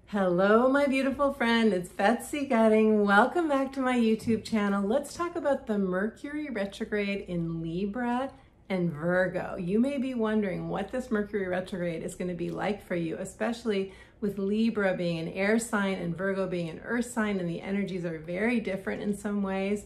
Hello, my beautiful friend. It's Betsy Gutting. Welcome back to my YouTube channel. Let's talk about the Mercury retrograde in Libra and Virgo. You may be wondering what this Mercury retrograde is going to be like for you, especially with Libra being an air sign and Virgo being an earth sign, and the energies are very different in some ways.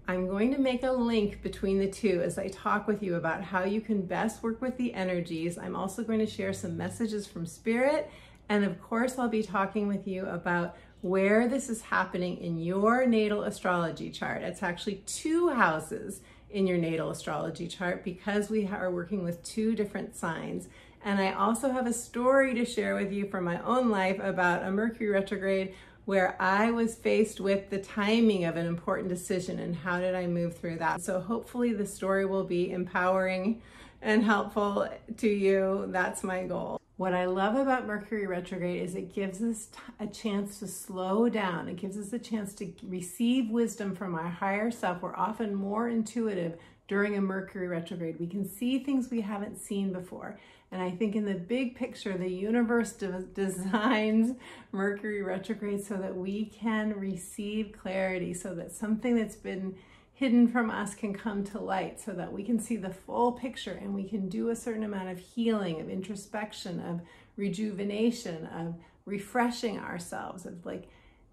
I'm going to make a link between the two as I talk with you about how you can best work with the energies. I'm also going to share some messages from Spirit. And of course, I'll be talking with you about where this is happening in your natal astrology chart. It's actually 2 houses in your natal astrology chart because we are working with 2 different signs. And I also have a story to share with you from my own life about a Mercury retrograde where I was faced with the timing of an important decision and how did I move through that. So hopefully the story will be empowering and helpful to you. That's my goal. What I love about Mercury retrograde is it gives us a chance to slow down. It gives us a chance to receive wisdom from our higher self. We're often more intuitive during a Mercury retrograde. We can see things we haven't seen before. And I think in the big picture, the universe designs Mercury retrograde so that we can receive clarity, so that something that's been hidden from us can come to light, so that we can see the full picture and we can do a certain amount of healing, of introspection, of rejuvenation, of refreshing ourselves, of like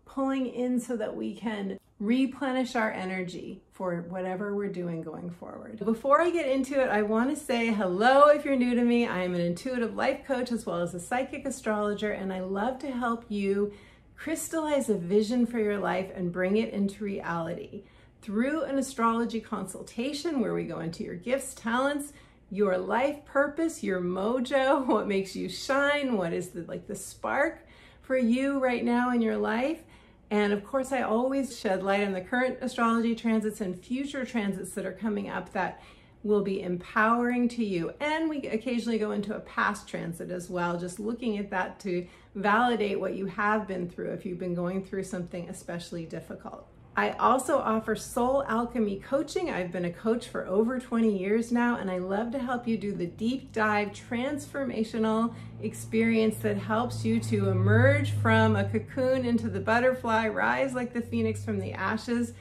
pulling in so that we can replenish our energy for whatever we're doing going forward. Before I get into it, I want to say hello if you're new to me. I am an intuitive life coach as well as a psychic astrologer, and I love to help you crystallize a vision for your life and bring it into reality through an astrology consultation where we go into your gifts, talents, your life purpose, your mojo, what makes you shine, what is the spark for you right now in your life. And of course, I always shed light on the current astrology transits and future transits that are coming up that will be empowering to you. And we occasionally go into a past transit as well, just looking at that to validate what you have been through if you've been going through something especially difficult. I also offer soul alchemy coaching. I've been a coach for over 20 years now, and I love to help you do the deep dive transformational experience that helps you to emerge from a cocoon into the butterfly, rise like the phoenix from the ashes,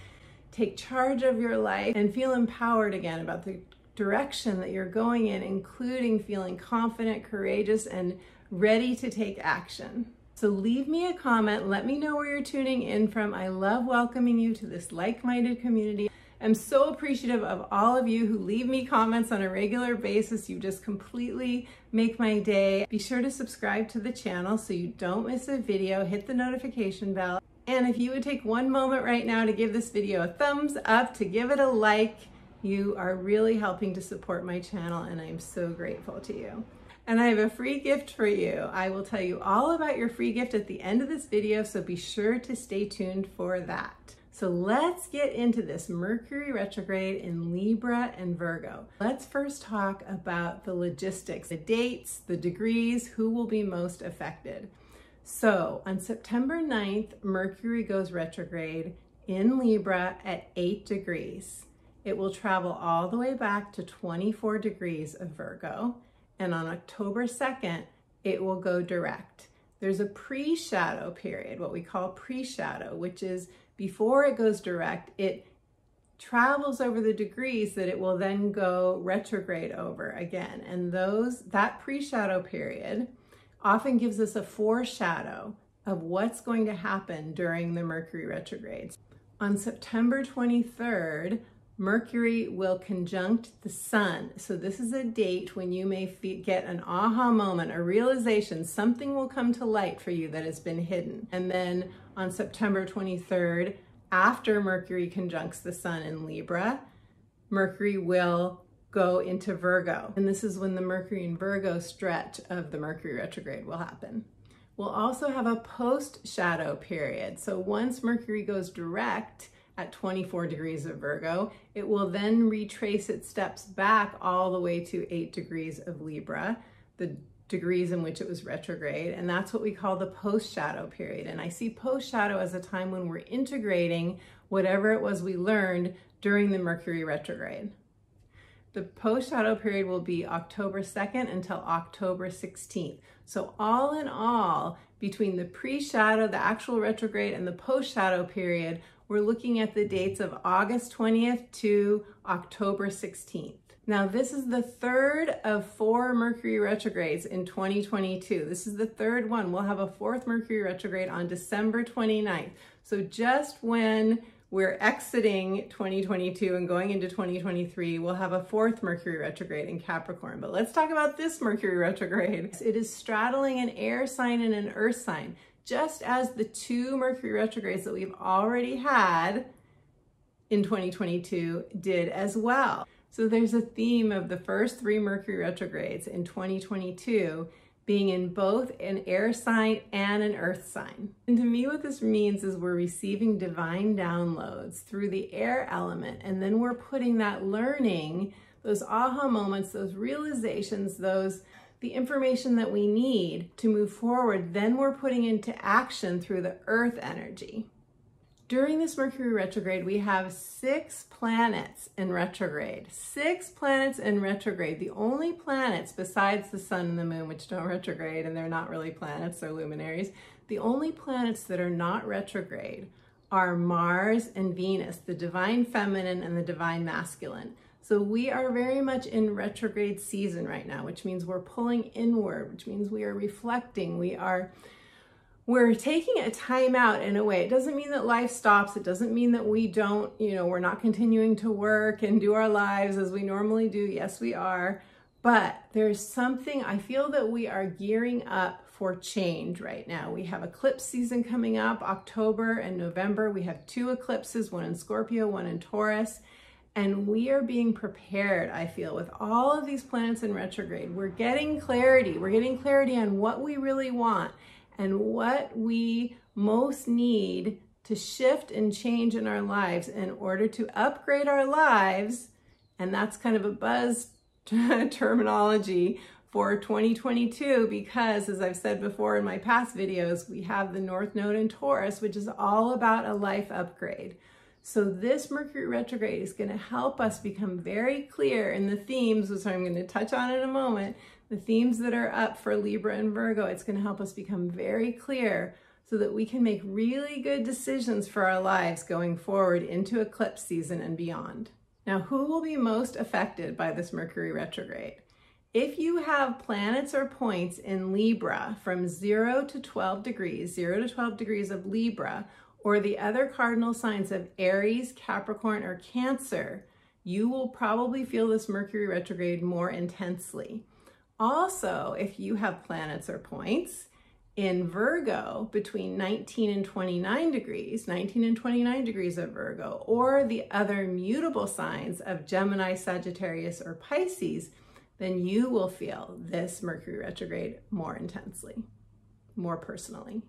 take charge of your life, and feel empowered again about the direction that you're going in, including feeling confident, courageous, and ready to take action. So leave me a comment, let me know where you're tuning in from. I love welcoming you to this like-minded community. I'm so appreciative of all of you who leave me comments on a regular basis. You just completely make my day. Be sure to subscribe to the channel so you don't miss a video. Hit the notification bell. And if you would take one moment right now to give this video a thumbs up, to give it a like, you are really helping to support my channel, and I'm so grateful to you. And I have a free gift for you. I will tell you all about your free gift at the end of this video, so be sure to stay tuned for that. So let's get into this Mercury retrograde in Libra and Virgo. Let's first talk about the logistics, the dates, the degrees, who will be most affected. So on September 9th, Mercury goes retrograde in Libra at 8 degrees. It will travel all the way back to 24 degrees of Virgo. And on October 2nd, it will go direct. There's a pre-shadow period, what we call pre-shadow, which is before it goes direct, it travels over the degrees that it will then go retrograde over again. And that pre-shadow period often gives us a foreshadow of what's going to happen during the Mercury retrograde. On September 23rd, Mercury will conjunct the sun. So this is a date when you may get an aha moment, a realization, something will come to light for you that has been hidden. And then on September 23rd, after Mercury conjuncts the sun in Libra, Mercury will go into Virgo. And this is when the Mercury and Virgo stretch of the Mercury retrograde will happen. We'll also have a post-shadow period. So once Mercury goes direct, at 24 degrees of Virgo, it will then retrace its steps back all the way to 8 degrees of Libra, the degrees in which it was retrograde, and that's what we call the post-shadow period. And I see post-shadow as a time when we're integrating whatever it was we learned during the Mercury retrograde. The post-shadow period will be October 2nd until October 16th. So all in all, between the pre-shadow, the actual retrograde, and the post-shadow period, we're looking at the dates of August 20th to October 16th. Now, this is the third of 4 Mercury retrogrades in 2022. This is the third one. We'll have a 4th Mercury retrograde on December 29th. So just when we're exiting 2022 and going into 2023, we'll have a 4th Mercury retrograde in Capricorn. But let's talk about this Mercury retrograde. It is straddling an air sign and an earth sign, just as the 2 Mercury retrogrades that we've already had in 2022 did as well. So there's a theme of the first 3 Mercury retrogrades in 2022 being in both an air sign and an earth sign. And to me, what this means is we're receiving divine downloads through the air element, and then we're putting that learning, those aha moments, those realizations, the information that we need to move forward, then we're putting into action through the earth energy. During this Mercury retrograde, we have 6 planets in retrograde. 6 planets in retrograde. The only planets besides the sun and the moon, which don't retrograde, and they're not really planets, they're luminaries. The only planets that are not retrograde are Mars and Venus, the divine feminine and the divine masculine. So we are very much in retrograde season right now, which means we're pulling inward, which means we are reflecting, we're taking a time out in a way. It doesn't mean that life stops. It doesn't mean that we don't, we're not continuing to work and do our lives as we normally do. Yes, we are. But there's something, I feel that we are gearing up for change right now. We have eclipse season coming up, October and November. We have 2 eclipses, one in Scorpio, one in Taurus. And we are being prepared, I feel, with all of these planets in retrograde. We're getting clarity. We're getting clarity on what we really want and what we most need to shift and change in our lives in order to upgrade our lives. And that's kind of a buzz terminology for 2022 because, as I've said before in my past videos, we have the North Node in Taurus, which is all about a life upgrade. So this Mercury retrograde is going to help us become very clear in the themes, which I'm going to touch on in a moment, the themes that are up for Libra and Virgo. It's going to help us become very clear so that we can make really good decisions for our lives going forward into eclipse season and beyond. Now, who will be most affected by this Mercury retrograde? If you have planets or points in Libra from 0 to 12 degrees, 0 to 12 degrees of Libra, or the other cardinal signs of Aries, Capricorn, or Cancer, you will probably feel this Mercury retrograde more intensely. Also, if you have planets or points in Virgo between 19 and 29 degrees, 19 and 29 degrees of Virgo, or the other mutable signs of Gemini, Sagittarius, or Pisces, then you will feel this Mercury retrograde more intensely, more personally.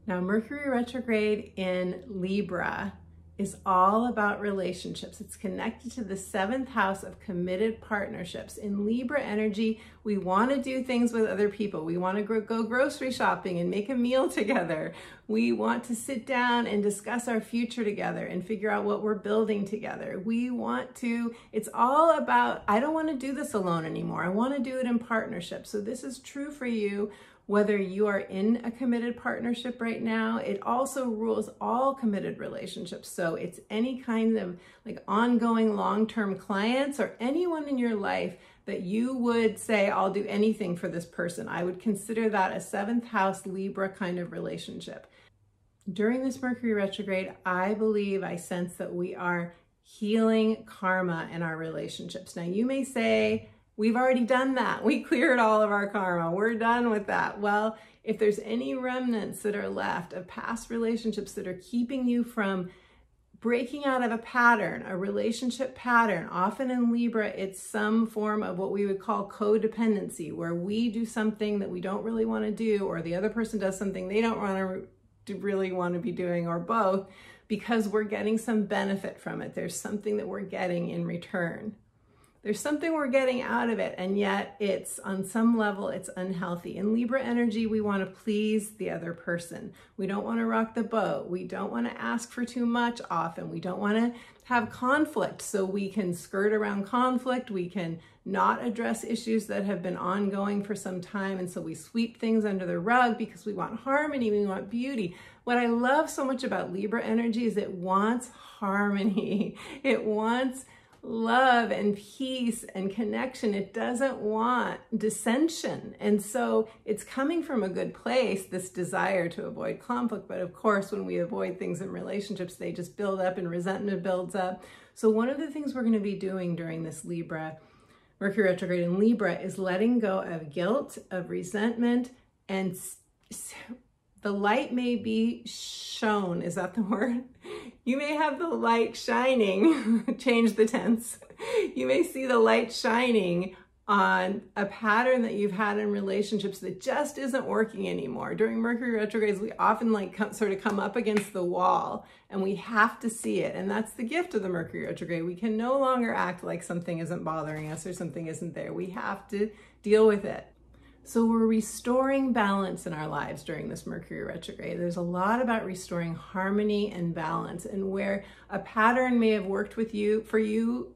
Now, Mercury retrograde in Libra is all about relationships. It's connected to the 7th house of committed partnerships. In Libra energy, we want to do things with other people. We want to go grocery shopping and make a meal together. We want to sit down and discuss our future together and figure out what we're building together. It's all about, I don't want to do this alone anymore. I want to do it in partnership. So this is true for you whether you are in a committed partnership right now. It also rules all committed relationships. So it's any kind of like ongoing long-term clients or anyone in your life that you would say, I'll do anything for this person. I would consider that a 7th house Libra kind of relationship. During this Mercury retrograde, I sense that we are healing karma in our relationships. Now you may say, we've already done that. We cleared all of our karma. We're done with that. Well, if there's any remnants that are left of past relationships that are keeping you from breaking out of a pattern, a relationship pattern, often in Libra, it's some form of what we would call codependency, where we do something that we don't really want to do, or the other person does something they don't really want to be doing, or both, because we're getting some benefit from it. There's something that we're getting in return. There's something we're getting out of it, and yet it's on some level, it's unhealthy. In Libra energy, we want to please the other person. We don't want to rock the boat. We don't want to ask for too much often. We don't want to have conflict, so we can skirt around conflict. We can not address issues that have been ongoing for some time, and so we sweep things under the rug because we want harmony, we want beauty. What I love so much about Libra energy is it wants harmony. It wants love and peace and connection. It doesn't want dissension. And so it's coming from a good place, this desire to avoid conflict. But of course, when we avoid things in relationships, they just build up and resentment builds up. So one of the things we're going to be doing during this Mercury retrograde in Libra is letting go of guilt, of resentment, and the light may be shown. Is that the word? You may have the light shining, change the tense. You may see the light shining on a pattern that you've had in relationships that just isn't working anymore. During Mercury retrogrades, we often sort of come up against the wall and we have to see it. And that's the gift of the Mercury retrograde. We can no longer act like something isn't bothering us or something isn't there. We have to deal with it. So we're restoring balance in our lives during this Mercury retrograde. There's a lot about restoring harmony and balance, and where a pattern may have worked for you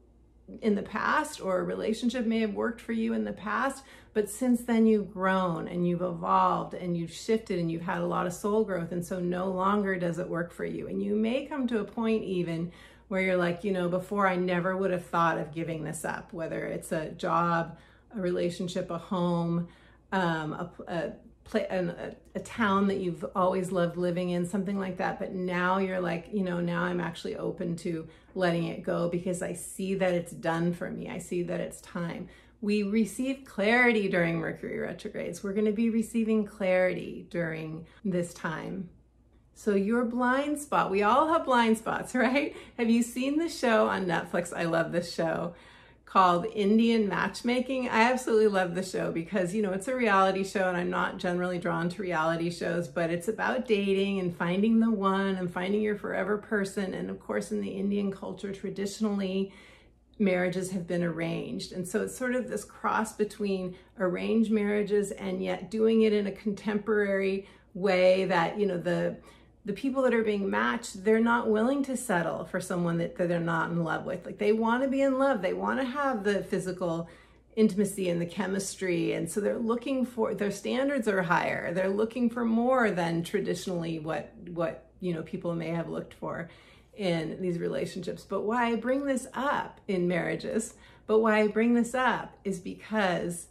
in the past, or a relationship may have worked for you in the past, but since then you've grown and you've evolved and you've shifted and you've had a lot of soul growth, and so no longer does it work for you. And you may come to a point even where you're like, you know, before I never would have thought of giving this up, whether it's a job, a relationship, a home, a town that you've always loved living in, something like that. But now you're like, you know, now I'm actually open to letting it go because I see that it's done for me. I see that it's time. We receive clarity during Mercury retrogrades. We're going to be receiving clarity during this time. So your blind spot, we all have blind spots, right? Have you seen the show on Netflix? I love this show, called Indian Matchmaking. I absolutely love the show because, you know, it's a reality show and I'm not generally drawn to reality shows, but it's about dating and finding the one and finding your forever person. And of course, in the Indian culture, traditionally, marriages have been arranged. And so it's sort of this cross between arranged marriages and yet doing it in a contemporary way that, you know, the people that are being matched, they're not willing to settle for someone that they're not in love with. Like, they want to be in love. They want to have the physical intimacy and the chemistry. And so they're looking for, their standards are higher. They're looking for more than traditionally what, you know, people may have looked for in these relationships. But why I bring this up in marriages, is because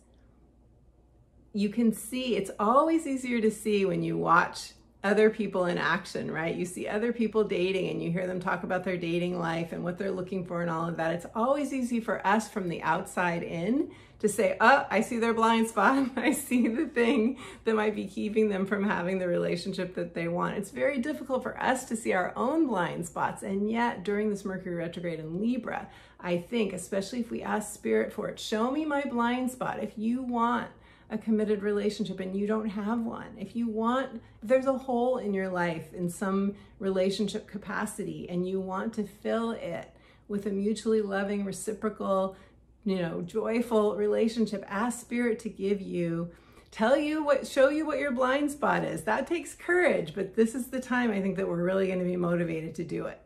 you can see, it's always easier to see when you watch other people in action, right? You see other people dating and you hear them talk about their dating life and what they're looking for and all of that. It's always easy for us from the outside in to say, oh, I see their blind spot. I see the thing that might be keeping them from having the relationship that they want. It's very difficult for us to see our own blind spots. And yet during this Mercury retrograde in Libra, I think, especially if we ask Spirit for it, show me my blind spot. If you want a committed relationship and you don't have one, if there's a hole in your life in some relationship capacity and you want to fill it with a mutually loving, reciprocal, you know, joyful relationship, ask Spirit to show you what your blind spot is. That takes courage, but this is the time I think that we're really going to be motivated to do it.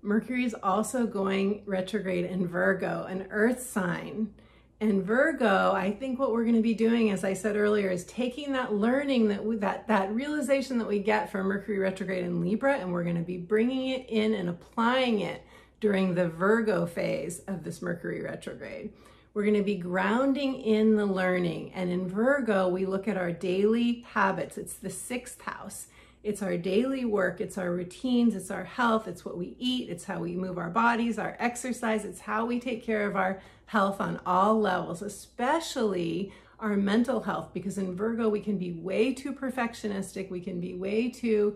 Mercury is also going retrograde in Virgo, an earth sign. And Virgo, I think what we're going to be doing, as I said earlier, is taking that learning, that realization that we get from Mercury retrograde in Libra, and we're going to be bringing it in and applying it during the Virgo phase of this Mercury retrograde. We're going to be grounding in the learning. And in Virgo, we look at our daily habits. It's the 6th house. It's our daily work. It's our routines. It's our health. It's what we eat. It's how we move our bodies, our exercise. It's how we take care of our health on all levels, especially our mental health, because in Virgo, we can be way too perfectionistic. We can be way too,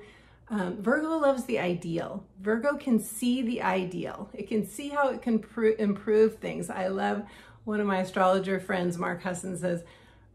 Virgo loves the ideal. Virgo can see the ideal. It can see how it can improve things. I love one of my astrologer friends, Mark Husson, says,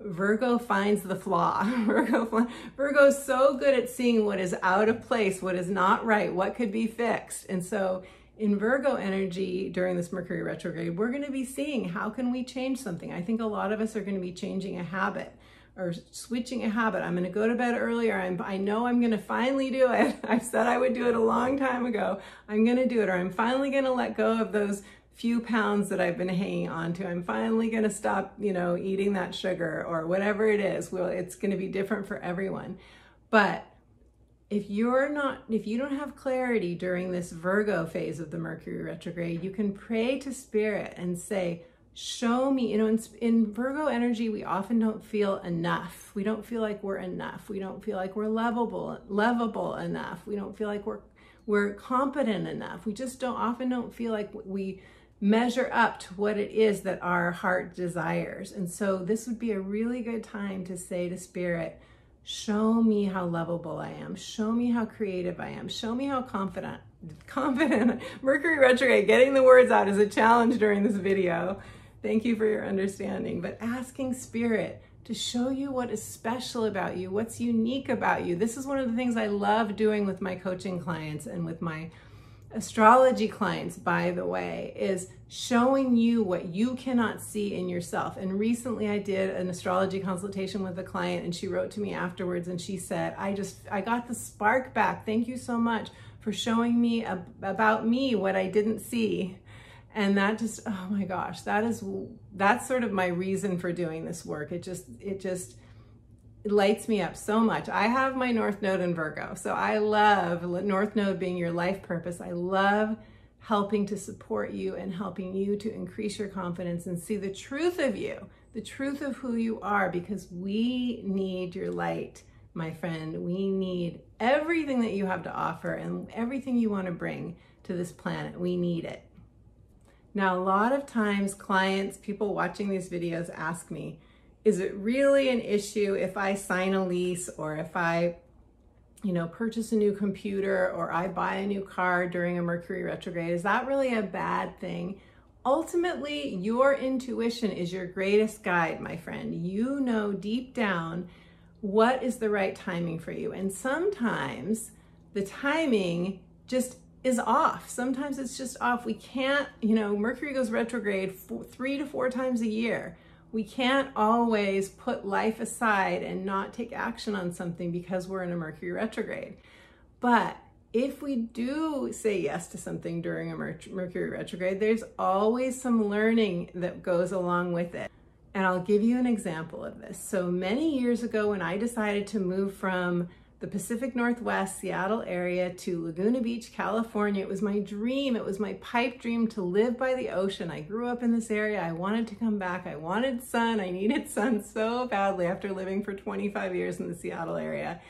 Virgo finds the flaw. Virgo is so good at seeing what is out of place, what is not right, what could be fixed. And so in Virgo energy during this Mercury retrograde, we're going to be seeing how can we change something. I think a lot of us are going to be changing a habit or switching a habit. I'm going to go to bed earlier. I know I'm going to finally do it. I said I would do it a long time ago. I'm going to do it, or I'm finally going to let go of those few pounds that I've been hanging on to. I'm finally going to stop, eating that sugar or whatever it is. Well, it's going to be different for everyone. But if you don't have clarity during this Virgo phase of the Mercury retrograde, you can pray to Spirit and say, show me, in Virgo energy, we often don't feel enough. We don't feel like we're enough. We don't feel like we're lovable enough. We don't feel like we're competent enough. We just often don't feel like we measure up to what it is that our heart desires. And so this would be a really good time to say to Spirit, show me how lovable I am. Show me how creative I am. Show me how confident. Mercury retrograde, getting the words out is a challenge during this video. Thank you for your understanding. But asking Spirit to show you what is special about you, what's unique about you. This is one of the things I love doing with my coaching clients and with my astrology clients, by the way, is showing you what you cannot see in yourself. And recently I did an astrology consultation with a client, and she wrote to me afterwards and she said, I got the spark back. Thank you so much for showing me about me what I didn't see. And that just, oh my gosh, that's sort of my reason for doing this work. It lights me up so much. I have my North Node in Virgo, so I love North Node being your life purpose. I love helping to support you and helping you to increase your confidence and see the truth of you, the truth of who you are, because we need your light, my friend. We need everything that you have to offer and everything you want to bring to this planet. We need it. Now, a lot of times clients, people watching these videos ask me, is it really an issue if I sign a lease, or if I, purchase a new computer, or I buy a new car during a Mercury retrograde? Is that really a bad thing? Ultimately, your intuition is your greatest guide, my friend. You know deep down what is the right timing for you. And sometimes the timing just is off. Sometimes it's just off. We can't, Mercury goes retrograde 3 to 4 times a year. We can't always put life aside and not take action on something because we're in a Mercury retrograde. But if we do say yes to something during a Mercury retrograde, there's always some learning that goes along with it. And I'll give you an example of this. So many years ago, when I decided to move from the Pacific Northwest, Seattle area to Laguna Beach, California, it was my dream. It was my pipe dream to live by the ocean. I grew up in this area. I wanted to come back. I wanted sun. I needed sun so badly after living for 25 years in the Seattle area.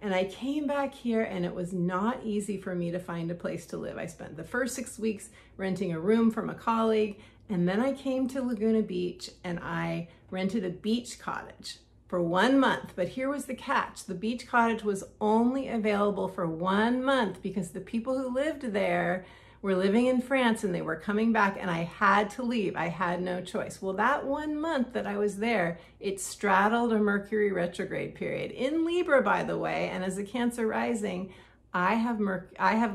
And I came back here, and it was not easy for me to find a place to live. I spent the first 6 weeks renting a room from a colleague, and then I came to Laguna Beach and I rented a beach cottage for 1 month. But here was the catch. The beach cottage was only available for 1 month because the people who lived there were living in France and they were coming back, and I had to leave. I had no choice. Well, that 1 month that I was there, it straddled a Mercury retrograde period in Libra, by the way. And as a Cancer rising, I have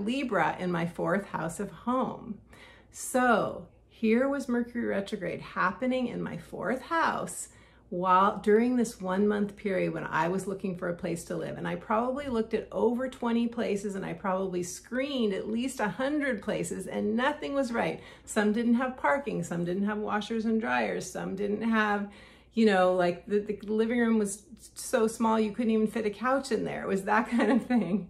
Libra in my 4th house of home. So here was Mercury retrograde happening in my 4th house during this 1 month period when I was looking for a place to live. And I probably looked at over 20 places, and I probably screened at least 100 places, and nothing was right. Some didn't have parking, some didn't have washers and dryers, some didn't have, like the living room was so small you couldn't even fit a couch in there. It was that kind of thing.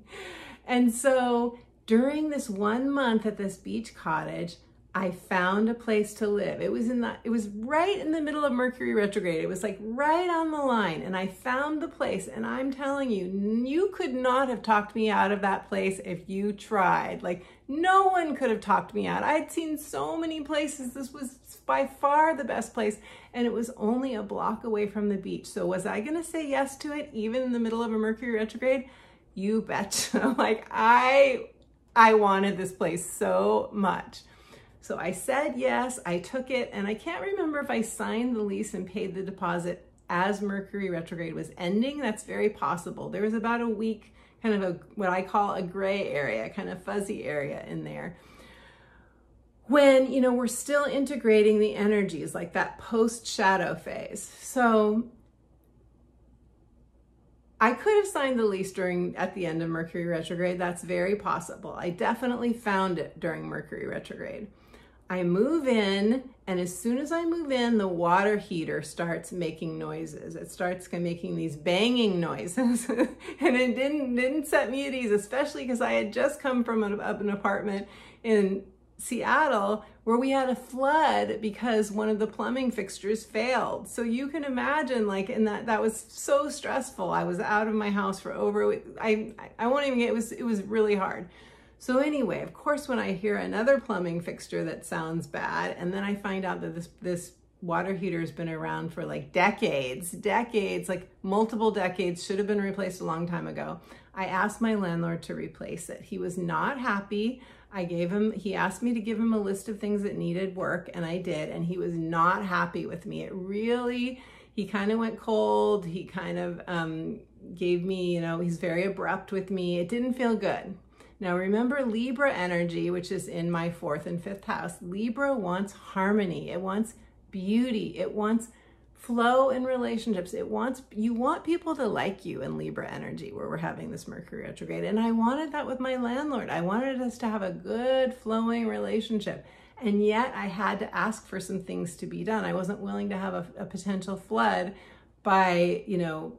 And so during this 1 month at this beach cottage, I found a place to live. It was right in the middle of Mercury retrograde. It was like right on the line, and I found the place. And I'm telling you, you could not have talked me out of that place if you tried. Like, no one could have talked me out. I'd seen so many places. This was by far the best place, and it was only a block away from the beach. So was I gonna say yes to it even in the middle of a Mercury retrograde? You betcha. Like, I wanted this place so much. So I said yes, I took it, and I can't remember if I signed the lease and paid the deposit as Mercury retrograde was ending. That's very possible. There was about a week, kind of what I call a gray area, kind of fuzzy area in there. when, you know, we're still integrating the energies, like that post-shadow phase. So I could have signed the lease at the end of Mercury retrograde. That's very possible. I definitely found it during Mercury retrograde. I move in, and as soon as I move in, the water heater starts making noises. It starts making these banging noises, and it didn't set me at ease, especially because I had just come from an apartment in Seattle where we had a flood because one of the plumbing fixtures failed. So you can imagine, like, in that was so stressful. I was out of my house for I won't even get, it was really hard. So anyway, of course, when I hear another plumbing fixture that sounds bad, and then I find out that this water heater has been around for like decades, like multiple decades, should have been replaced a long time ago. I asked my landlord to replace it. He was not happy. He asked me to give him a list of things that needed work, and I did, and he was not happy with me. He kind of went cold. He kind of gave me, you know, he's very abrupt with me. It didn't feel good. Now remember Libra energy, which is in my 4th and 5th house. Libra wants harmony. It wants beauty. It wants flow in relationships. You want people to like you in Libra energy, where we're having this Mercury retrograde. And I wanted that with my landlord. I wanted us to have a good flowing relationship. And yet I had to ask for some things to be done. I wasn't willing to have a potential flood by, you know,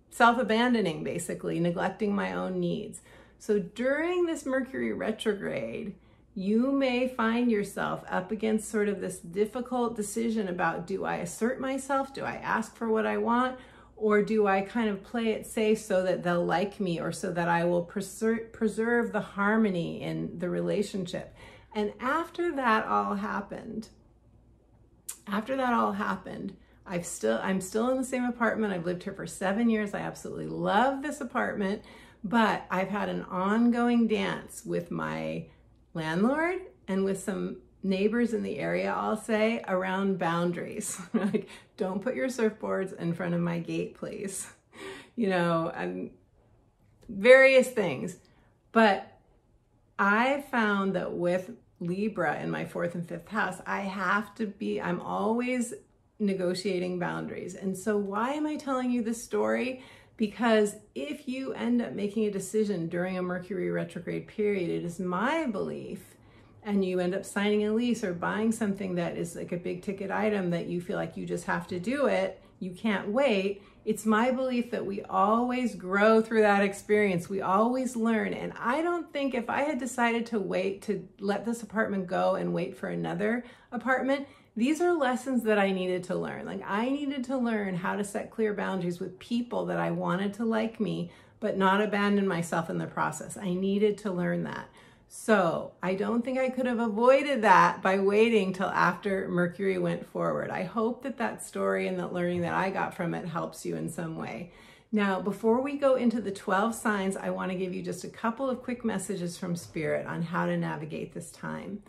self-abandoning, basically, neglecting my own needs. So during this Mercury retrograde, you may find yourself up against sort of this difficult decision about, do I assert myself? Do I ask for what I want? Or do I kind of play it safe so that they'll like me, or so that I will preserve the harmony in the relationship? And after that all happened, I'm still in the same apartment. I've lived here for 7 years. I absolutely love this apartment, but I've had an ongoing dance with my landlord and with some neighbors in the area, I'll say, around boundaries. Like, don't put your surfboards in front of my gate, please. You know, and various things. But I found that with Libra in my 4th and 5th house, I'm always negotiating boundaries. And so why am I telling you this story? Because if you end up making a decision during a Mercury retrograde period, it is my belief, and you end up signing a lease or buying something that is like a big ticket item that you feel like you just have to do it, you can't wait. It's my belief that we always grow through that experience. We always learn. And I don't think, if I had decided to wait to let this apartment go and wait for another apartment, these are lessons that I needed to learn. Like, I needed to learn how to set clear boundaries with people that I wanted to like me, but not abandon myself in the process. I needed to learn that. So I don't think I could have avoided that by waiting till after Mercury went forward. I hope that story and that learning that I got from it helps you in some way. Now, before we go into the 12 signs, I want to give you just a couple of quick messages from Spirit on how to navigate this time.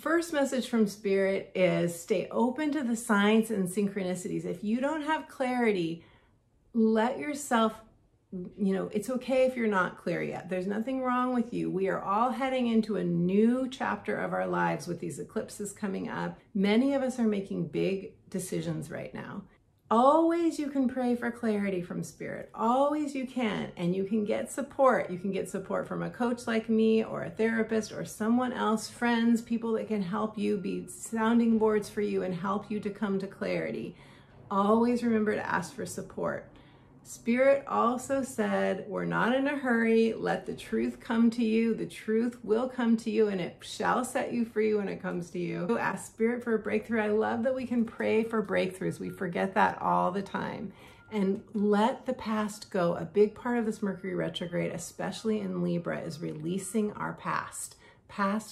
First message from Spirit is stay open to the signs and synchronicities. If you don't have clarity, let yourself, you know, it's okay if you're not clear yet. There's nothing wrong with you. We are all heading into a new chapter of our lives with these eclipses coming up. Many of us are making big decisions right now. Always you can pray for clarity from Spirit. Always you can. And you can get support. You can get support from a coach like me, or a therapist, or someone else, friends, people that can help you, be sounding boards for you and help you to come to clarity. Always remember to ask for support. Spirit also said, we're not in a hurry. Let the truth come to you. The truth will come to you, and it shall set you free when it comes to you. Ask Spirit for a breakthrough. I love that we can pray for breakthroughs. We forget that all the time. And let the past go. A big part of this Mercury retrograde, especially in Libra, is releasing our past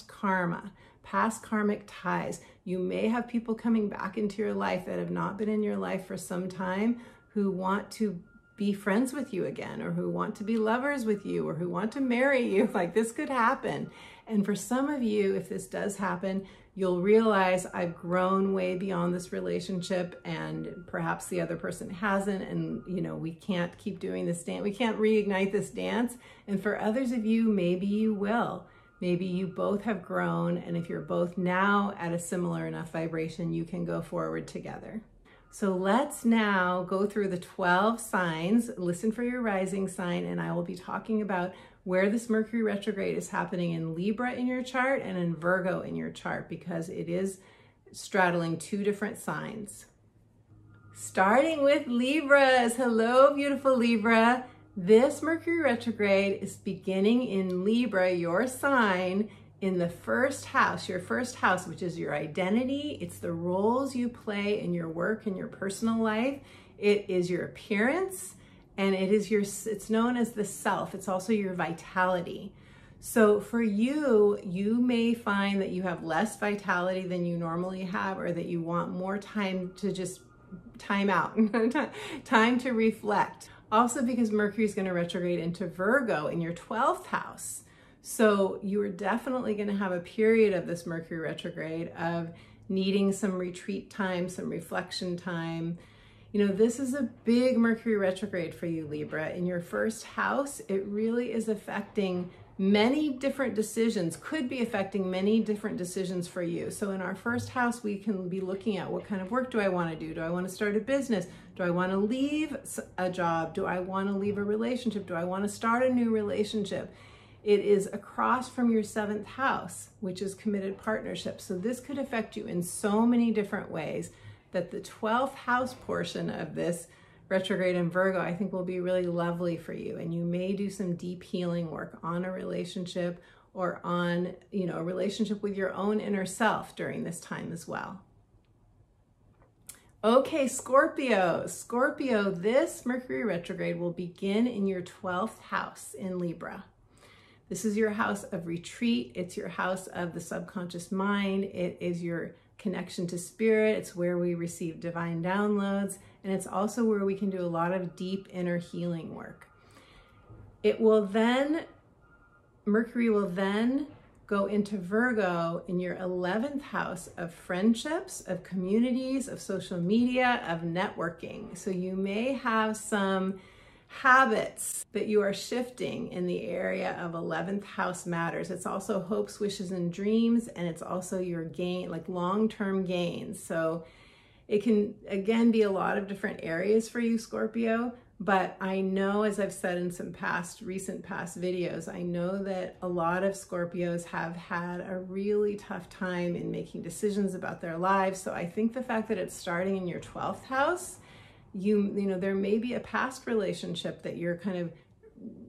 karma, past karmic ties. You may have people coming back into your life that have not been in your life for some time, who want to be friends with you again, or who want to be lovers with you, or who want to marry you. Like, this could happen. And for some of you, if this does happen, you'll realize I've grown way beyond this relationship, and perhaps the other person hasn't, and you know, we can't keep doing this dance. We can't reignite this dance. And for others of you, maybe you will. Maybe you both have grown, and if you're both now at a similar enough vibration, you can go forward together. So let's now go through the 12 signs. Listen for your rising sign, and I will be talking about where this Mercury retrograde is happening in Libra in your chart and in Virgo in your chart, because it is straddling two different signs. Starting with Libras. Hello, beautiful Libra. This Mercury retrograde is beginning in Libra, your sign, in the first house, your first house, which is your identity. It's the roles you play in your work and your personal life. It is your appearance, and it's known as the self. It's also your vitality. So for you, you may find that you have less vitality than you normally have, or that you want more time to just time out, time to reflect. Also because Mercury is going to retrograde into Virgo in your 12th house. So you are definitely going to have a period of this Mercury retrograde of needing some retreat time, some reflection time. You know, this is a big Mercury retrograde for you, Libra. In your first house, it really is affecting many different decisions, could be affecting many different decisions for you. So in our first house, we can be looking at what kind of work do I want to do? Do I want to start a business? Do I want to leave a job? Do I want to leave a relationship? Do I want to start a new relationship? It is across from your 7th house, which is committed partnerships. So this could affect you in so many different ways that the 12th house portion of this retrograde in Virgo, I think, will be really lovely for you. And you may do some deep healing work on a relationship, or on, you know, a relationship with your own inner self during this time as well. Okay, Scorpio. Scorpio, this Mercury retrograde will begin in your 12th house in Libra. This is your house of retreat. It's your house of the subconscious mind. It is your connection to spirit. It's where we receive divine downloads. And it's also where we can do a lot of deep inner healing work. Mercury will then go into Virgo in your 11th house of friendships, of communities, of social media, of networking. So you may have some habits that you are shifting in the area of 11th house matters. It's also hopes, wishes, and dreams, and it's also your gain, like long-term gains. So it can, again, be a lot of different areas for you, Scorpio, but I know, as I've said in some recent past videos, I know that a lot of Scorpios have had a really tough time in making decisions about their lives. So I think the fact that it's starting in your 12th house, you know, there may be a past relationship that you're kind of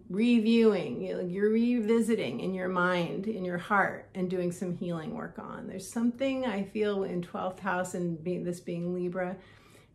reviewing, you're revisiting in your mind, in your heart, and doing some healing work on. There's something I feel in 12th house, and this being Libra,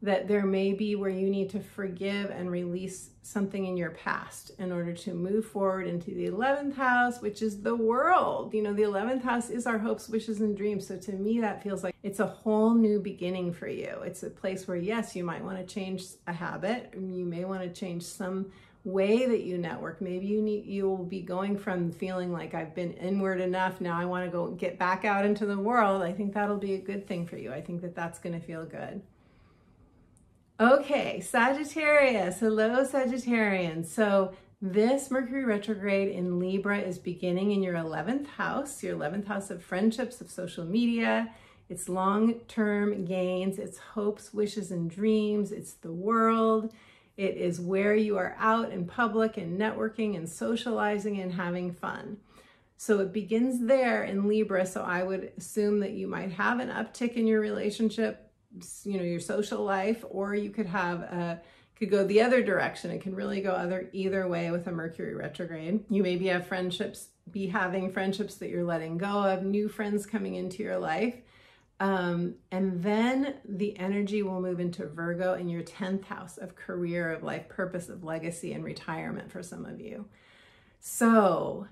that there may be where you need to forgive and release something in your past in order to move forward into the 11th house, which is the world. You know, the 11th house is our hopes, wishes, and dreams. So to me, that feels like it's a whole new beginning for you. It's a place where, yes, you might want to change a habit. You may want to change some way that you network. Maybe you'll be going from feeling like I've been inward enough, now I want to go get back out into the world. I think that'll be a good thing for you. I think that that's going to feel good. Okay, Sagittarius. Hello, Sagittarians. So this Mercury retrograde in Libra is beginning in your 11th house, of friendships, of social media. It's long-term gains, it's hopes, wishes, and dreams. It's the world. It is where you are out in public and networking and socializing and having fun. So it begins there in Libra. So I would assume that you might have an uptick in your relationship, you know, your social life, or you could could go the other direction. It can really go either way with a Mercury retrograde. You maybe have having friendships that you're letting go of, new friends coming into your life. And then the energy will move into Virgo in your 10th house of career, of life purpose, of legacy, and retirement for some of you. So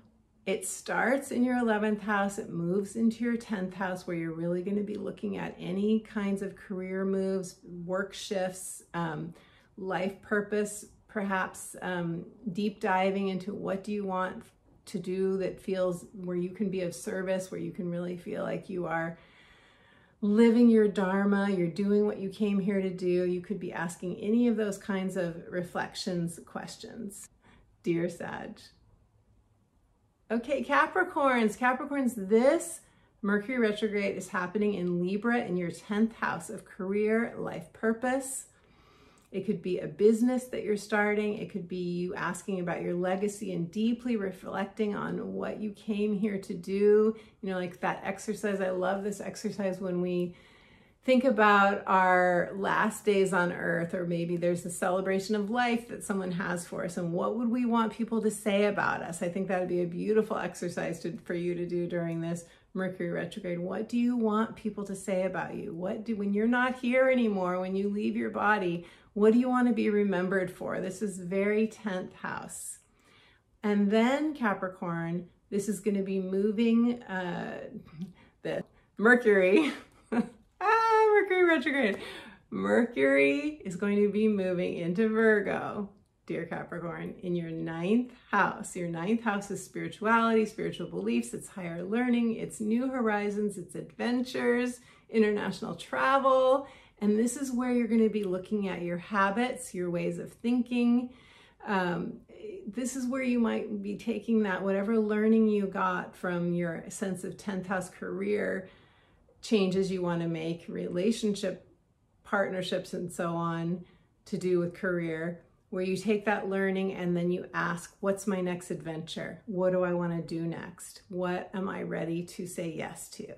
it starts in your 11th house, it moves into your 10th house, where you're really going to be looking at any kinds of career moves, work shifts, life purpose, perhaps deep diving into what do you want to do that feels where you can be of service, where you can really feel like you are living your dharma, you're doing what you came here to do. You could be asking any of those kinds of reflections, questions. Dear Sag. Okay, Capricorns, this Mercury retrograde is happening in Libra in your 10th house of career, life purpose. It could be a business that you're starting. It could be you asking about your legacy and deeply reflecting on what you came here to do. You know, like that exercise. I love this exercise when we think about our last days on earth, or maybe there's a celebration of life that someone has for us, and what would we want people to say about us? I think that would be a beautiful exercise for you to do during this Mercury retrograde. What do you want people to say about you? When you're not here anymore, when you leave your body, what do you want to be remembered for? This is very 10th house. And then Capricorn, this is going to be moving the Mercury. Mercury retrograde. Mercury is going to be moving into Virgo, dear Capricorn, in your 9th house. Your 9th house is spirituality, spiritual beliefs, it's higher learning, it's new horizons, it's adventures, international travel. And this is where you're going to be looking at your habits, your ways of thinking. This is where you might be taking that, whatever learning you got from your sense of 10th house career, changes you want to make, relationship, partnerships, and so on, to do with career, where you take that learning and then you ask, what's my next adventure? What do I want to do next? What am I ready to say yes to?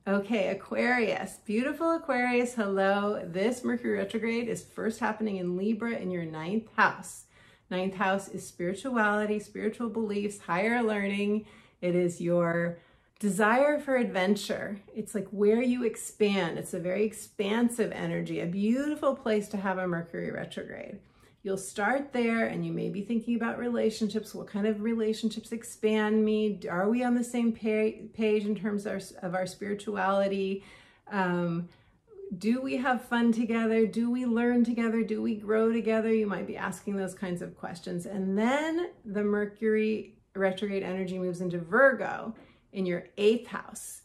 Okay, Aquarius, beautiful Aquarius, hello. This Mercury retrograde is first happening in Libra in your 9th house. 9th house is spirituality, spiritual beliefs, higher learning. It is your desire for adventure. It's like where you expand. It's a very expansive energy, a beautiful place to have a Mercury retrograde. You'll start there and you may be thinking about relationships. What kind of relationships expand me? Are we on the same page in terms of our spirituality? Do we have fun together? Do we learn together? Do we grow together? You might be asking those kinds of questions. And then the Mercury retrograde energy moves into Virgo in your 8th house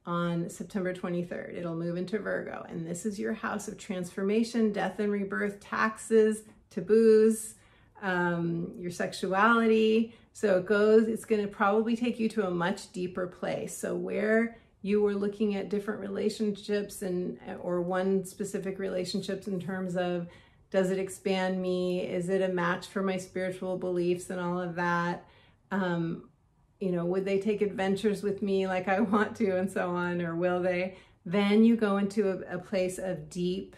on September 23rd. It'll move into Virgo, and this is your house of transformation, death and rebirth, taxes, taboos, your sexuality. So it's going to probably take you to a much deeper place. So where you were looking at different relationships or one specific relationships in terms of, does it expand me? Is it a match for my spiritual beliefs and all of that? You know, would they take adventures with me like I want to, and so on, or will they? Then you go into a place of deep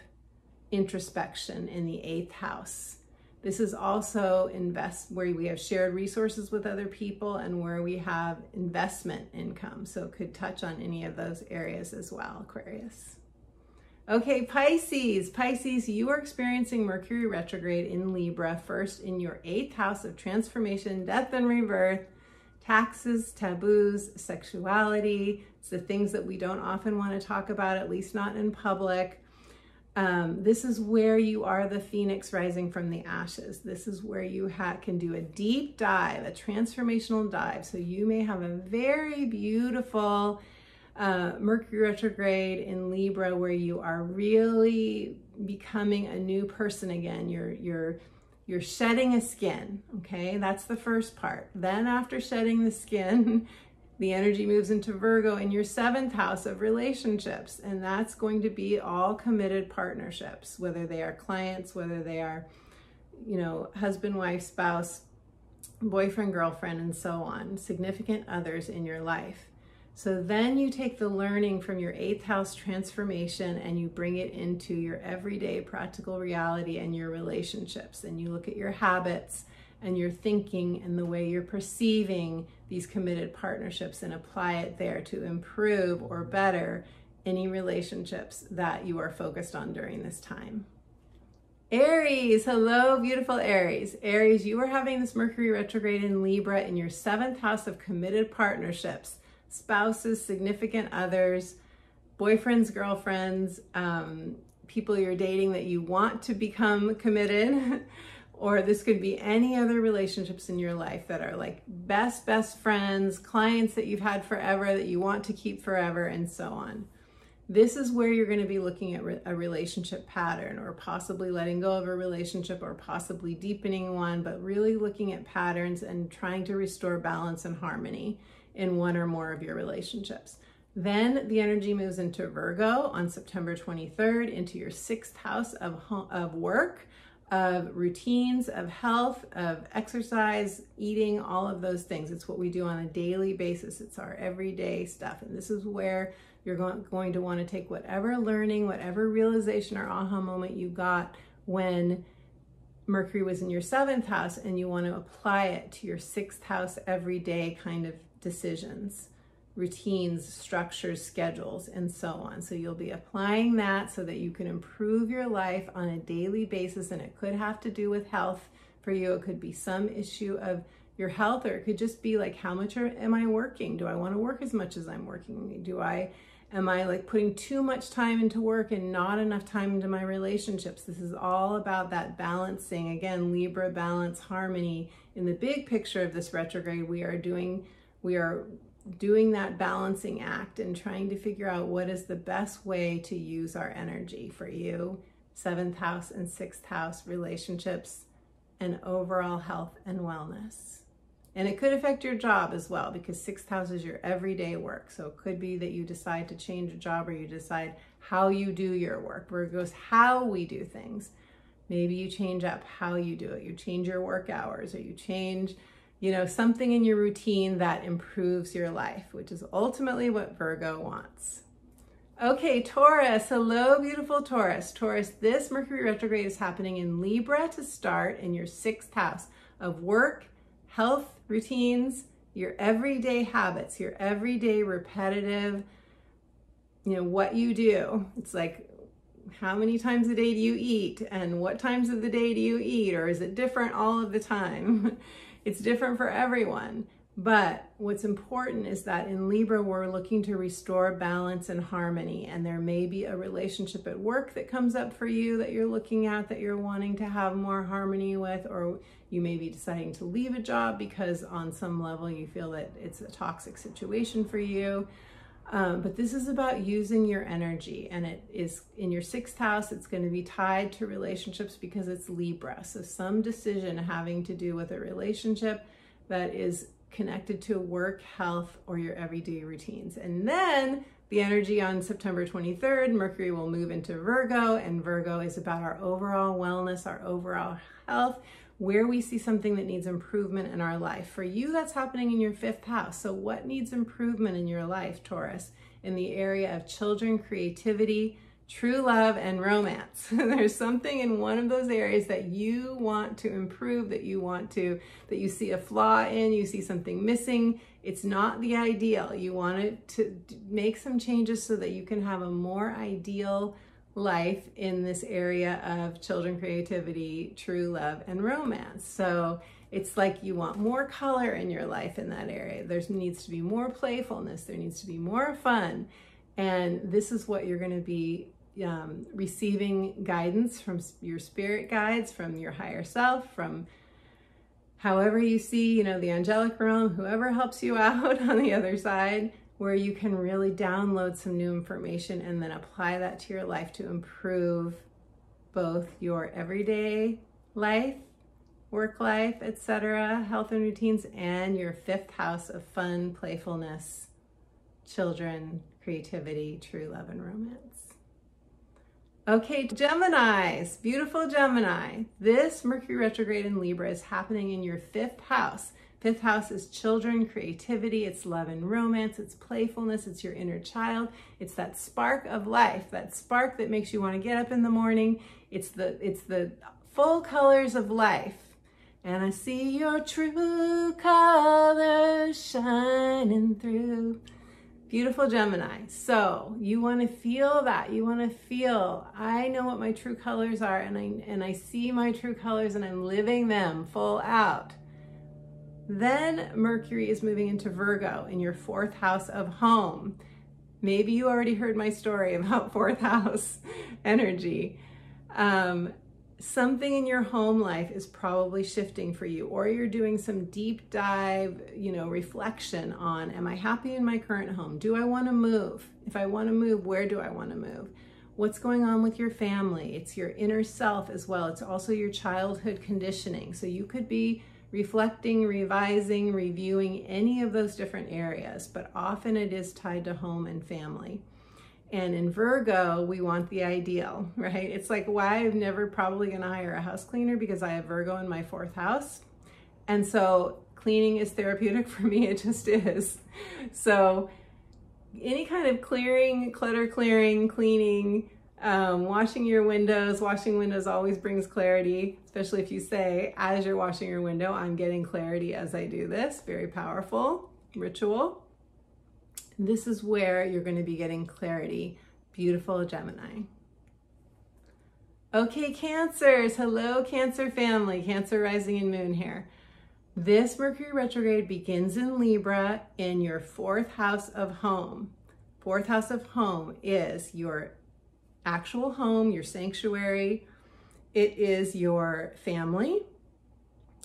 introspection in the 8th house. This is also where we have shared resources with other people and where we have investment income. So it could touch on any of those areas as well, Aquarius. Okay, Pisces, you are experiencing Mercury retrograde in Libra, first in your 8th house of transformation, death and rebirth, taxes, taboos, sexuality. It's the things that we don't often want to talk about, at least not in public. This is where you are the phoenix rising from the ashes. This is where you can do a deep dive, a transformational dive. So you may have a very beautiful Mercury retrograde in Libra where you are really becoming a new person again. You're shedding a skin, okay? That's the first part. Then after shedding the skin, the energy moves into Virgo in your 7th house of relationships, and that's going to be all committed partnerships, whether they are clients, whether they are, you know, husband, wife, spouse, boyfriend, girlfriend, and so on, significant others in your life. So then you take the learning from your 8th house transformation and you bring it into your everyday practical reality and your relationships. And you look at your habits and your thinking and the way you're perceiving these committed partnerships and apply it there to improve or better any relationships that you are focused on during this time. Aries, hello, beautiful Aries. Aries, you are having this Mercury retrograde in Libra in your 7th house of committed partnerships. Spouses, significant others, boyfriends, girlfriends, people you're dating that you want to become committed, or this could be any other relationships in your life that are like best friends, clients that you've had forever that you want to keep forever, and so on. This is where you're going to be looking at a relationship pattern, or possibly letting go of a relationship, or possibly deepening one, but really looking at patterns and trying to restore balance and harmony in one or more of your relationships. Then the energy moves into Virgo on September 23rd, into your 6th house of work, of routines, of health, of exercise, eating, all of those things. It's what we do on a daily basis. It's our everyday stuff. And this is where you're going to want to take whatever learning, whatever realization or aha moment you got when Mercury was in your 7th house, and you want to apply it to your 6th house everyday kind of decisions, routines, structures, schedules, and so on. So you'll be applying that so that you can improve your life on a daily basis. And it could have to do with health for you. It could be some issue of your health, or it could just be like, how much am I working? Do I want to work as much as I'm working? Am I like putting too much time into work and not enough time into my relationships? This is all about that balancing. Again, Libra, balance, harmony. In the big picture of this retrograde, we are doing that balancing act and trying to figure out what is the best way to use our energy for you. 7th house and 6th house relationships and overall health and wellness. And it could affect your job as well, because 6th house is your everyday work. So it could be that you decide to change a job, or you decide how you do your work. Virgo's how we do things. Maybe you change up how you do it. You change your work hours, or you change, something in your routine that improves your life, which is ultimately what Virgo wants. Okay, Taurus. Hello, beautiful Taurus. Taurus, this Mercury retrograde is happening in Libra to start, in your 6th house of work, health, routines, your everyday habits, your everyday repetitive, what you do. It's like, how many times a day do you eat, and what times of the day do you eat, or is it different all of the time? It's different for everyone. But what's important is that in Libra, we're looking to restore balance and harmony. And there may be a relationship at work that comes up for you that you're looking at, that you're wanting to have more harmony with, or you may be deciding to leave a job because on some level you feel that it's a toxic situation for you. But this is about using your energy, and it is in your 6th house. It's going to be tied to relationships because it's Libra. So some decision having to do with a relationship that is connected to work, health, or your everyday routines. And then the energy on September 23rd, Mercury will move into Virgo, and Virgo is about our overall wellness, our overall health, where we see something that needs improvement in our life. For you, that's happening in your 5th house. So what needs improvement in your life, Taurus? In the area of children, creativity, true love, and romance. There's something in one of those areas that you want to improve, that you see a flaw in, you see something missing. It's not the ideal. You want it to make some changes so that you can have a more ideal life in this area of children, creativity, true love, and romance. So it's like you want more color in your life in that area. There needs to be more playfulness. There needs to be more fun. And this is what you're going to be receiving guidance from your spirit guides, from your higher self, from however you see, the angelic realm, whoever helps you out on the other side, where you can really download some new information and then apply that to your life to improve both your everyday life, work life, etc., health and routines, and your 5th house of fun, playfulness, children, creativity, true love, and romance. Okay, Geminis, beautiful Gemini. This Mercury retrograde in Libra is happening in your 5th house. 5th house is children, creativity, it's love and romance, it's playfulness, it's your inner child. It's that spark of life, that spark that makes you want to get up in the morning. It's the full colors of life. And I see your true colors shining through. Beautiful Gemini. So you want to feel that. You want to feel, I know what my true colors are, and I see my true colors and I'm living them full out. Then Mercury is moving into Virgo in your 4th house of home. Maybe you already heard my story about 4th house energy. something in your home life is probably shifting for you, or you're doing some deep dive, reflection on, am I happy in my current home? Do I want to move? If I want to move, where do I want to move? What's going on with your family? It's your inner self as well. It's also your childhood conditioning. So you could be reflecting, revising, reviewing any of those different areas, but often it is tied to home and family. And in Virgo, we want the ideal, right? It's like why I'm never probably going to hire a house cleaner, because I have Virgo in my 4th house. And so cleaning is therapeutic for me. It just is. So any kind of clearing, clutter clearing, cleaning, washing your windows. Washing windows always brings clarity, especially if you say, as you're washing your window, I'm getting clarity as I do this. Very powerful ritual. This is where you're going to be getting clarity. Beautiful Gemini. Okay, Cancers. Hello, Cancer family. Cancer rising and moon here. This Mercury retrograde begins in Libra in your 4th house of home. 4th house of home is your actual home, your sanctuary. It is your family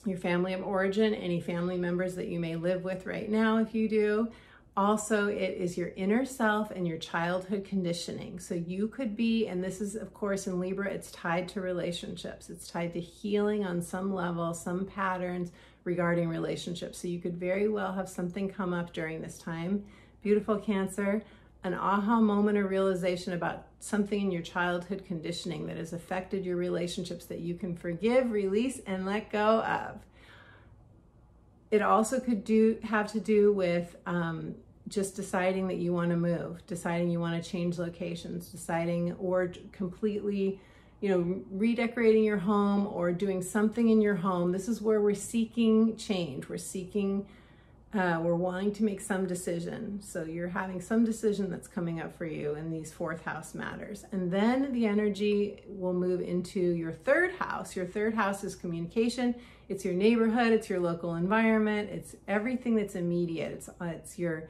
of origin, any family members that you may live with right now if you do. Also, it is your inner self and your childhood conditioning. So you could be, and this is of course in Libra, it's tied to relationships. It's tied to healing on some level, some patterns regarding relationships. So you could very well have something come up during this time. Beautiful Cancer, an aha moment or realization about something in your childhood conditioning that has affected your relationships that you can forgive, release, and let go of. It also could have to do with just deciding that you want to move, deciding you want to change locations, deciding or completely, redecorating your home or doing something in your home. This is where we're seeking change. We're wanting to make some decision. So you're having some decision that's coming up for you in these 4th house matters. And then the energy will move into your 3rd house. Your 3rd house is communication. It's your neighborhood. It's your local environment. It's everything that's immediate. It's your,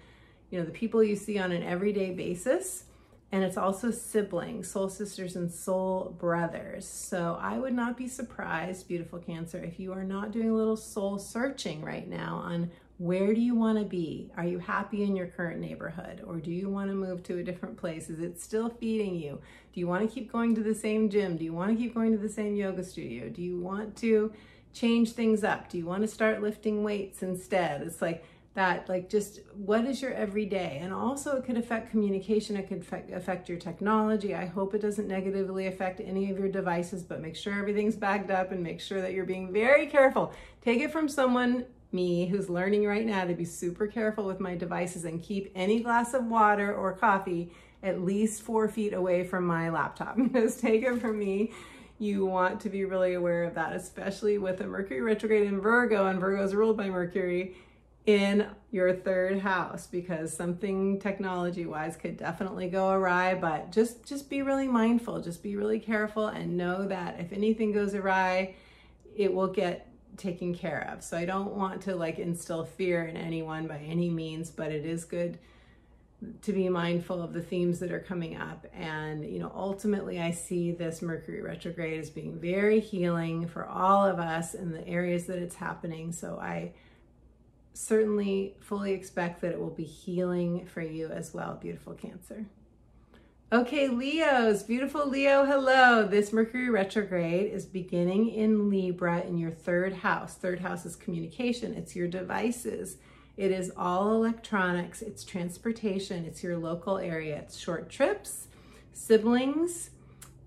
the people you see on an everyday basis. And it's also siblings, soul sisters and soul brothers. So I would not be surprised, beautiful Cancer, if you are not doing a little soul searching right now on where do you want to be? Are you happy in your current neighborhood? Or do you want to move to a different place? Is it still feeding you? Do you want to keep going to the same gym? Do you want to keep going to the same yoga studio? Do you want to change things up? Do you want to start lifting weights instead? It's like that, just what is your everyday? And also it could affect communication. It could affect your technology. I hope it doesn't negatively affect any of your devices, but make sure everything's backed up and make sure that you're being very careful. Take it from someone, me, who's learning right now to be super careful with my devices and keep any glass of water or coffee at least 4 feet away from my laptop. Because take it from me, you want to be really aware of that, especially with a Mercury retrograde in Virgo, and Virgo is ruled by Mercury in your 3rd house, because something technology-wise could definitely go awry. But just be really mindful, just be really careful, and know that if anything goes awry, it will get taken care of. So I don't want to instill fear in anyone by any means, but it is good to be mindful of the themes that are coming up. And ultimately I see this Mercury retrograde as being very healing for all of us in the areas that it's happening. So I certainly fully expect that it will be healing for you as well, beautiful Cancer. Okay, Leos, beautiful Leo, hello. This Mercury retrograde is beginning in Libra in your 3rd house. 3rd house is communication. It's your devices. It is all electronics. It's transportation. It's your local area. It's short trips, siblings,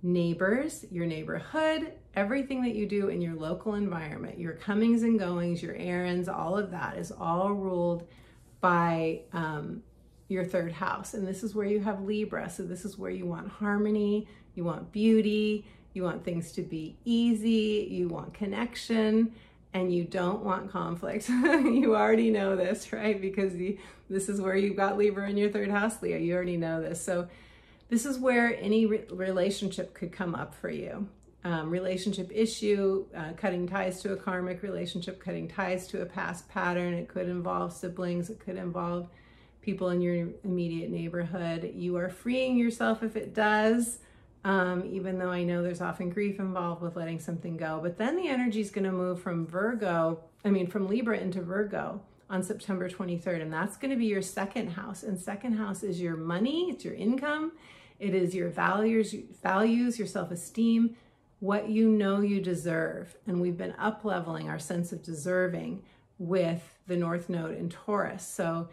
neighbors, your neighborhood, everything that you do in your local environment, your comings and goings, your errands, all of that is all ruled by your 3rd house. And this is where you have Libra. So this is where you want harmony, you want beauty, you want things to be easy, you want connection, and you don't want conflict. You already know this, right? Because this is where you've got Libra in your 3rd house, Leo. You already know this. So this is where any relationship could come up for you. Relationship issue, cutting ties to a karmic relationship, cutting ties to a past pattern. It could involve siblings. It could involve people in your immediate neighborhood. You are freeing yourself if it does, even though I know there's often grief involved with letting something go. But then the energy is going to move from from Libra into Virgo on September 23rd. And that's going to be your second house. And second house is your money, it's your income, it is your values, your self-esteem, what you know you deserve. And we've been up-leveling our sense of deserving with the North Node in Taurus. So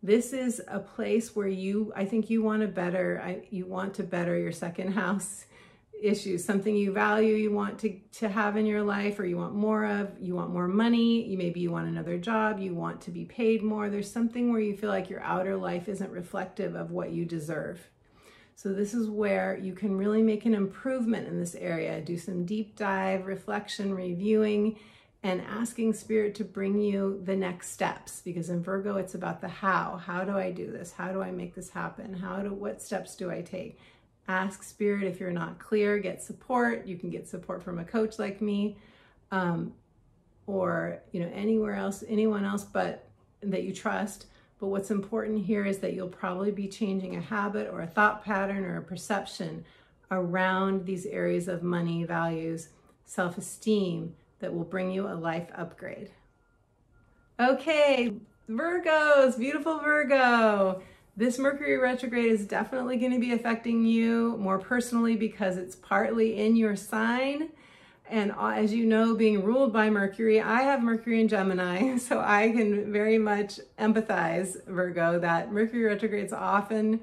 this is a place where I think you want to better your second house issues, something you value, you want to have in your life, or you want more of, you want more money, maybe you want another job, you want to be paid more. There's something where you feel like your outer life isn't reflective of what you deserve. So this is where you can really make an improvement in this area. Do some deep dive, reflection, reviewing, and asking Spirit to bring you the next steps. Because in Virgo, it's about the how. How do I do this? How do I make this happen? What steps do I take? Ask Spirit if you're not clear, get support. You can get support from a coach like me, or anyone else but that you trust. But what's important here is that you'll probably be changing a habit or a thought pattern or a perception around these areas of money, values, self-esteem that will bring you a life upgrade. Okay, Virgos, beautiful Virgo. This Mercury retrograde is definitely going to be affecting you more personally because it's partly in your sign. And as you know, being ruled by Mercury, I have Mercury in Gemini, so I can very much empathize, Virgo, that Mercury retrogrades often,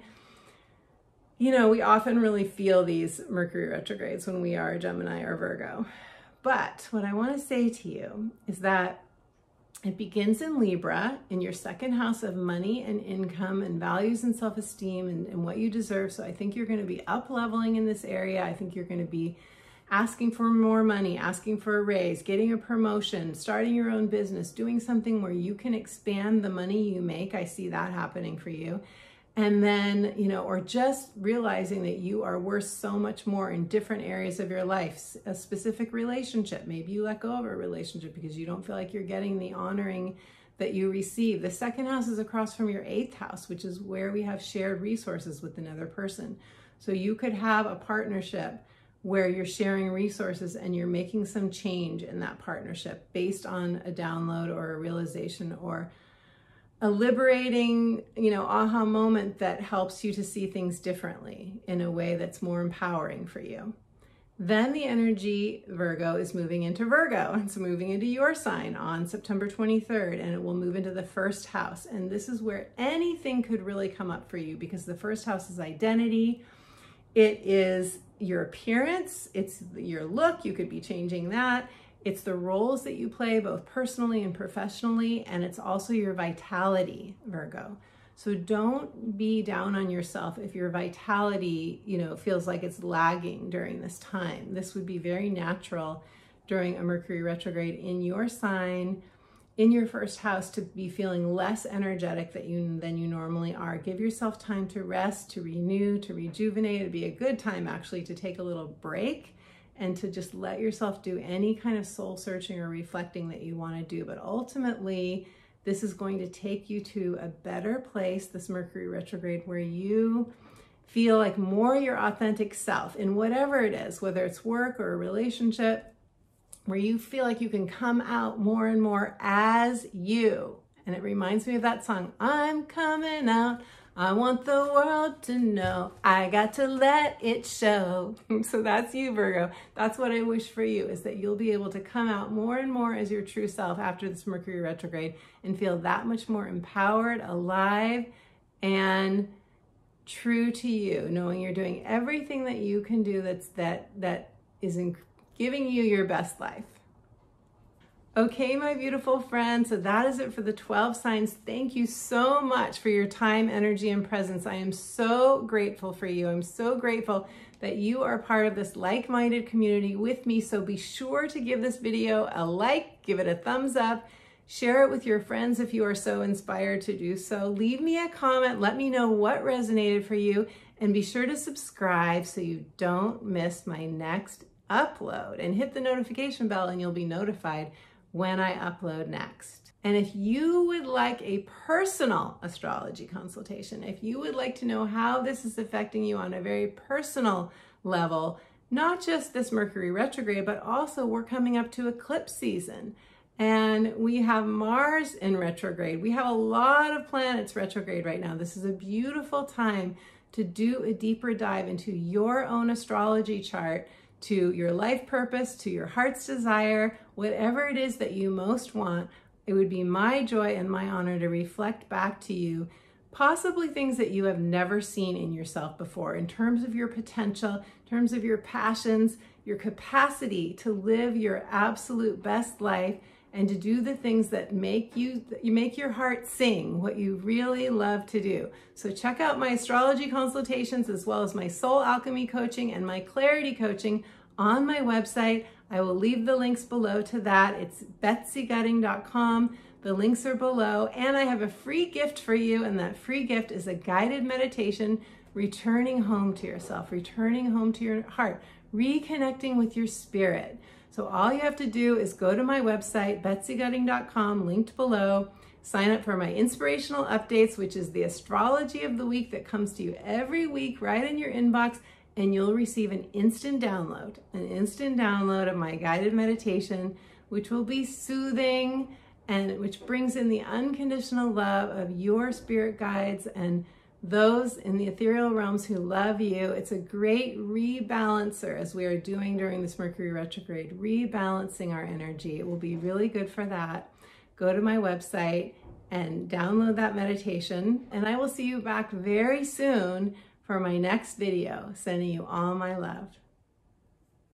we often really feel these Mercury retrogrades when we are Gemini or Virgo. But what I want to say to you is that it begins in Libra, in your second house of money and income and values and self-esteem and what you deserve. So I think you're going to be up-leveling in this area. I think you're going to be asking for more money, asking for a raise, getting a promotion, starting your own business, doing something where you can expand the money you make. I see that happening for you. And then, or just realizing that you are worth so much more in different areas of your life. A specific relationship, maybe you let go of a relationship because you don't feel like you're getting the honoring that you receive. The second house is across from your 8th house, which is where we have shared resources with another person. So you could have a partnership where you're sharing resources and you're making some change in that partnership based on a download or a realization or a liberating, aha moment that helps you to see things differently in a way that's more empowering for you. Then the energy, Virgo, is moving into Virgo. It's moving into your sign on September 23rd, and it will move into the first house. And this is where anything could really come up for you because the first house is identity. It is your appearance. It's your look. You could be changing that. It's the roles that you play both personally and professionally, and it's also your vitality, Virgo. So don't be down on yourself if your vitality, feels like it's lagging during this time. This would be very natural during a Mercury retrograde in your sign, in your first house, to be feeling less energetic than you normally are. Give yourself time to rest, to renew, to rejuvenate. It'd be a good time actually to take a little break and to just let yourself do any kind of soul searching or reflecting that you want to do. But ultimately, this is going to take you to a better place, this Mercury retrograde, where you feel like more your authentic self in whatever it is, whether it's work or a relationship, where you feel like you can come out more and more as you. And it reminds me of that song, I'm coming out. I want the world to know I got to let it show. So that's you, Virgo. That's what I wish for you, is that you'll be able to come out more and more as your true self after this Mercury retrograde and feel that much more empowered, alive, and true to you, knowing you're doing everything that you can do that is giving you your best life. Okay, my beautiful friends, so that is it for the 12 signs. Thank you so much for your time, energy, and presence. I am so grateful for you. I'm so grateful that you are part of this like-minded community with me. So be sure to give this video a like, give it a thumbs up, share it with your friends if you are so inspired to do so. Leave me a comment, let me know what resonated for you, and be sure to subscribe so you don't miss my next upload. And hit the notification bell and you'll be notified when I upload next. And if you would like a personal astrology consultation, if you would like to know how this is affecting you on a very personal level. Not just this Mercury retrograde, but also we're coming up to eclipse season. And we have Mars in retrograde. We have a lot of planets retrograde right now. This is a beautiful time to do a deeper dive into your own astrology chart, to your life purpose, to your heart's desire, whatever it is that you most want. It would be my joy and my honor to reflect back to you possibly things that you have never seen in yourself before in terms of your potential, in terms of your passions, your capacity to live your absolute best life and to do the things that make your heart sing, what you really love to do. So check out my astrology consultations as well as my soul alchemy coaching and my clarity coaching on my website. I will leave the links below to that. It's betsygutting.com. The links are below, and I have a free gift for you, and that free gift is a guided meditation, returning home to yourself, returning home to your heart, reconnecting with your spirit. So all you have to do is go to my website, betsygutting.com, linked below, sign up for my inspirational updates, which is the astrology of the week that comes to you every week right in your inbox, and you'll receive an instant download of my guided meditation, which will be soothing and which brings in the unconditional love of your spirit guides and those in the ethereal realms who love you. It's a great rebalancer, as we are doing during this Mercury retrograde, rebalancing our energy. It will be really good for that. Go to my website and download that meditation, and I will see you back very soon for my next video. Sending you all my love.